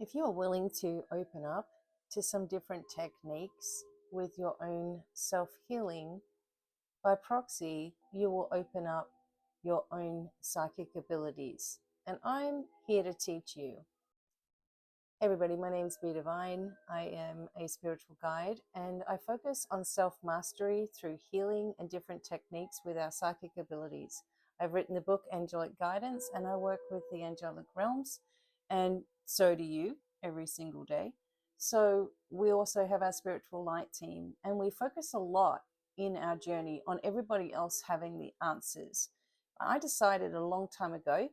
If you are willing to open up to some different techniques with your own self-healing, by proxy, you will open up your own psychic abilities. And I'm here to teach you. Hey everybody, my name is BDevine. I am a spiritual guide and I focus on self-mastery through healing and different techniques with our psychic abilities. I've written the book Angelic Guidance and I work with the angelic realms, and so do you every single day. So we also have our spiritual light team and we focus a lot in our journey on everybody else having the answers. I decided a long time ago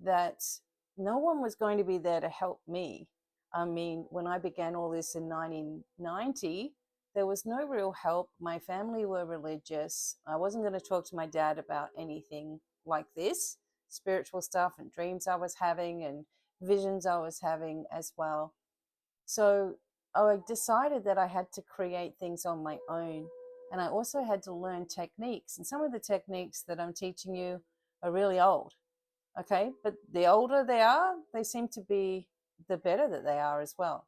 that no one was going to be there to help me. I mean, when I began all this in 1990, there was no real help. My family were religious. I wasn't going to talk to my dad about anything like this, spiritual stuff and dreams I was having and visions I was having as well. So I decided that I had to create things on my own. And I also had to learn techniques. And some of the techniques that I'm teaching you are really old. Okay, but the older they are, they seem to be the better that they are as well.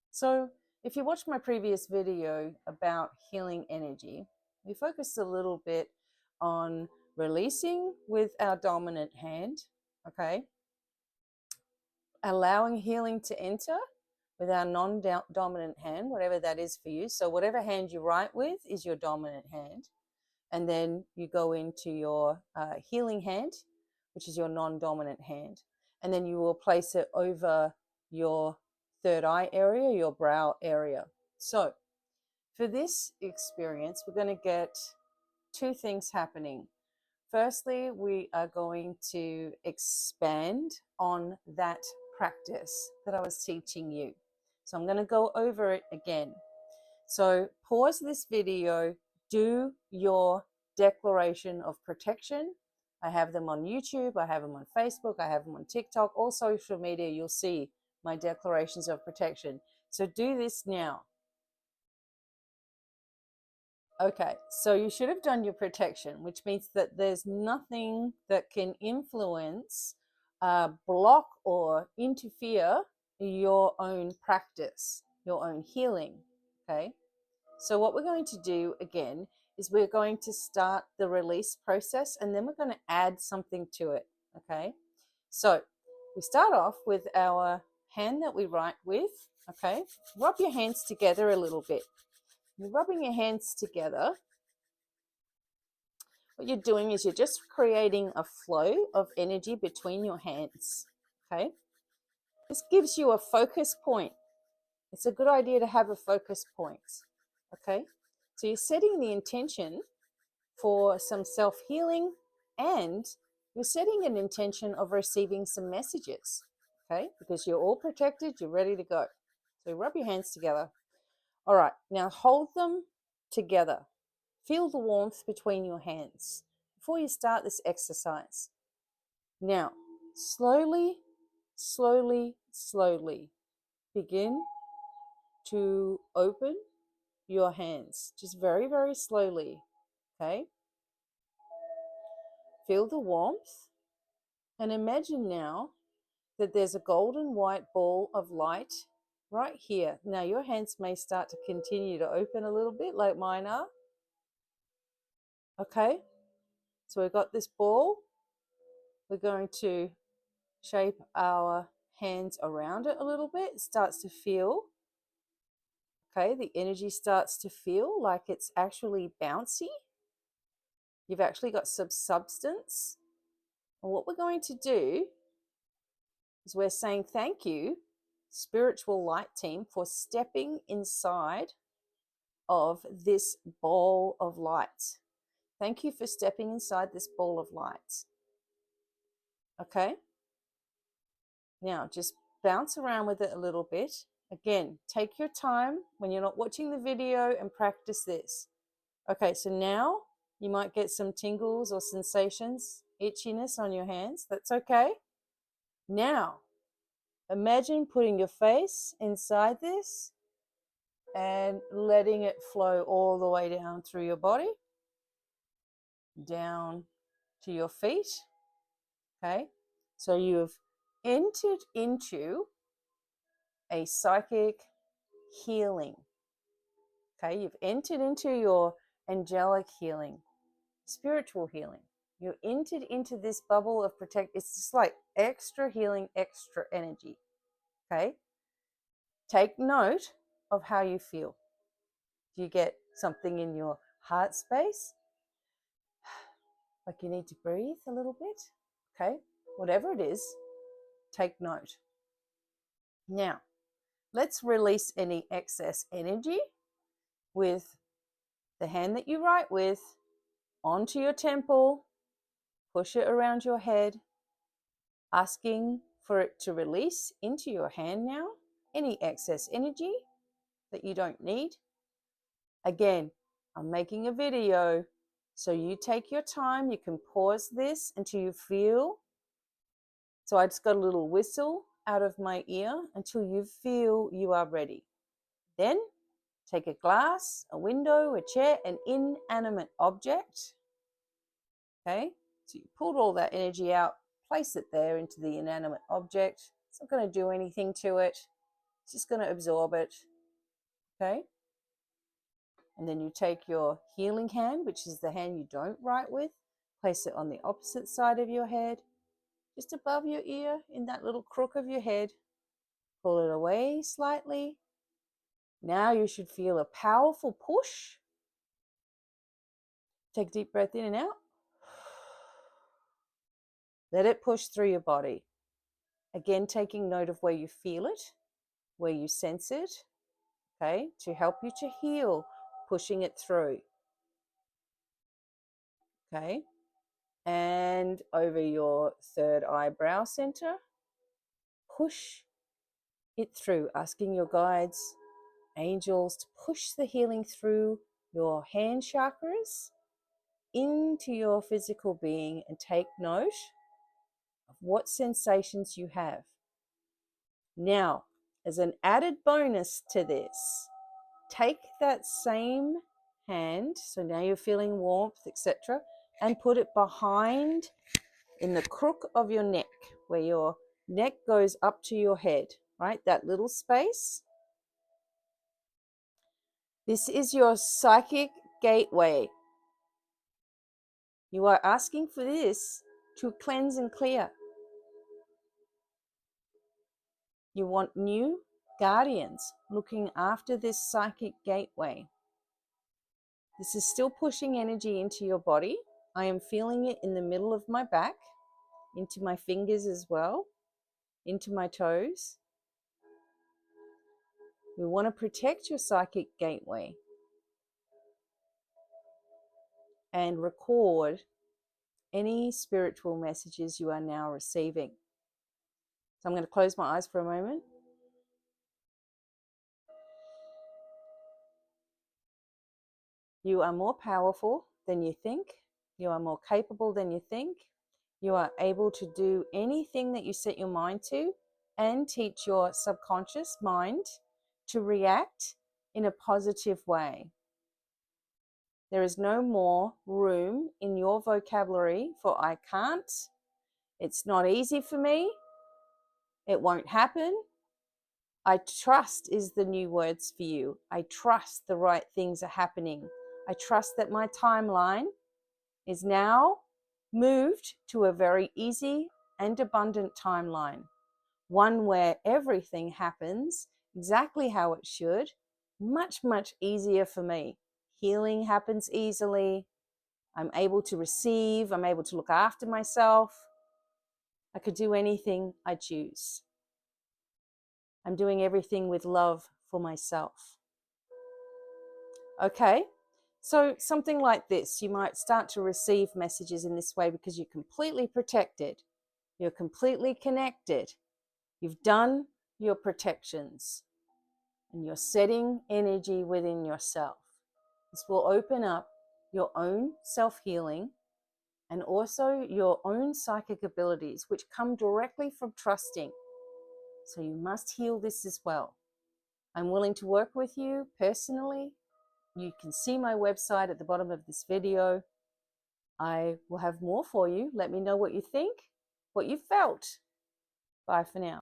So if you watched my previous video about healing energy, we focused a little bit on releasing with our dominant hand, okay, allowing healing to enter with our non-dominant hand, whatever that is for you. So whatever hand you write with is your dominant hand. And then you go into your healing hand, which is your non-dominant hand. And then you will place it over your third eye area, your brow area. So for this experience, we're going to get two things happening. Firstly, we are going to expand on that practice that I was teaching you. So I'm going to go over it again. So pause this video, do your declaration of protection. I have them on YouTube, I have them on Facebook, I have them on TikTok, all social media. You'll see my declarations of protection. So do this now. Okay, so you should have done your protection, which means that there's nothing that can influence, block, or interfere your own practice, your own healing. Okay, so what we're going to do again is we're going to start the release process and then we're going to add something to it. Okay, so we start off with our hand that we write with. Okay, rub your hands together a little bit. You're rubbing your hands together. What you're doing is you're just creating a flow of energy between your hands. Okay, this gives you a focus point. It's a good idea to have a focus point. Okay, so you're setting the intention for some self-healing and you're setting an intention of receiving some messages. Okay, because you're all protected, you're ready to go. So rub your hands together. All right, now hold them together. Feel the warmth between your hands before you start this exercise. Now, slowly, slowly, slowly begin to open your hands. Just very, very slowly, okay? Feel the warmth and imagine now that there's a golden white ball of light right here. Now, your hands may start to continue to open a little bit like mine are. Okay, so we've got this ball. We're going to shape our hands around it a little bit. It starts to feel, okay, the energy starts to feel like it's actually bouncy. You've actually got some substance. And what we're going to do is we're saying thank you, spiritual light team, for stepping inside of this ball of light. Thank you for stepping inside this ball of light. Okay? Now, just bounce around with it a little bit. Again, take your time when you're not watching the video and practice this. Okay, so now you might get some tingles or sensations, itchiness on your hands. That's okay. Now, imagine putting your face inside this and letting it flow all the way down through your body, down to your feet. Okay, so you've entered into a psychic healing. Okay, you've entered into your angelic healing, spiritual healing. You entered into this bubble of protect. It's just like extra healing, extra energy. Okay, take note of how you feel. Do you get something in your heart space? Like you need to breathe a little bit? Okay, whatever it is, take note. Now, let's release any excess energy with the hand that you write with onto your temple, push it around your head, asking for it to release into your hand now, any excess energy that you don't need. Again, I'm making a video, so you take your time. You can pause this until you feel. So I just got a little whistle out of my ear until you feel you are ready. Then take a glass, a window, a chair, an inanimate object. Okay, so you pulled all that energy out, place it there into the inanimate object. It's not going to do anything to it. It's just going to absorb it. Okay, and then you take your healing hand, which is the hand you don't write with, place it on the opposite side of your head, just above your ear in that little crook of your head. Pull it away slightly. Now you should feel a powerful push. Take a deep breath in and out. Let it push through your body. Again, taking note of where you feel it, where you sense it, okay, to help you to heal, pushing it through. Okay, and over your third eyebrow center, push it through, asking your guides, angels to push the healing through your hand chakras into your physical being and take note of what sensations you have. Now, as an added bonus to this, take that same hand, so now you're feeling warmth, etc., and put it behind in the crook of your neck, where your neck goes up to your head, right? That little space. This is your psychic gateway. You are asking for this to cleanse and clear. You want new guardians looking after this psychic gateway. This is still pushing energy into your body. I am feeling it in the middle of my back, into my fingers as well, into my toes. We want to protect your psychic gateway and record any spiritual messages you are now receiving. So I'm going to close my eyes for a moment. You are more powerful than you think. You are more capable than you think. You are able to do anything that you set your mind to and teach your subconscious mind to react in a positive way. There is no more room in your vocabulary for I can't, it's not easy for me, it won't happen. I trust is the new words for you. I trust the right things are happening. I trust that my timeline is now moved to a very easy and abundant timeline. One where everything happens exactly how it should, much, much easier for me. Healing happens easily. I'm able to receive. I'm able to look after myself. I could do anything I choose. I'm doing everything with love for myself. Okay, so something like this, you might start to receive messages in this way because you're completely protected. You're completely connected. You've done your protections and you're setting energy within yourself. This will open up your own self-healing and also your own psychic abilities, which come directly from trusting. So you must heal this as well. I'm willing to work with you personally. You can see my website at the bottom of this video. I will have more for you. Let me know what you think, what you felt. Bye for now.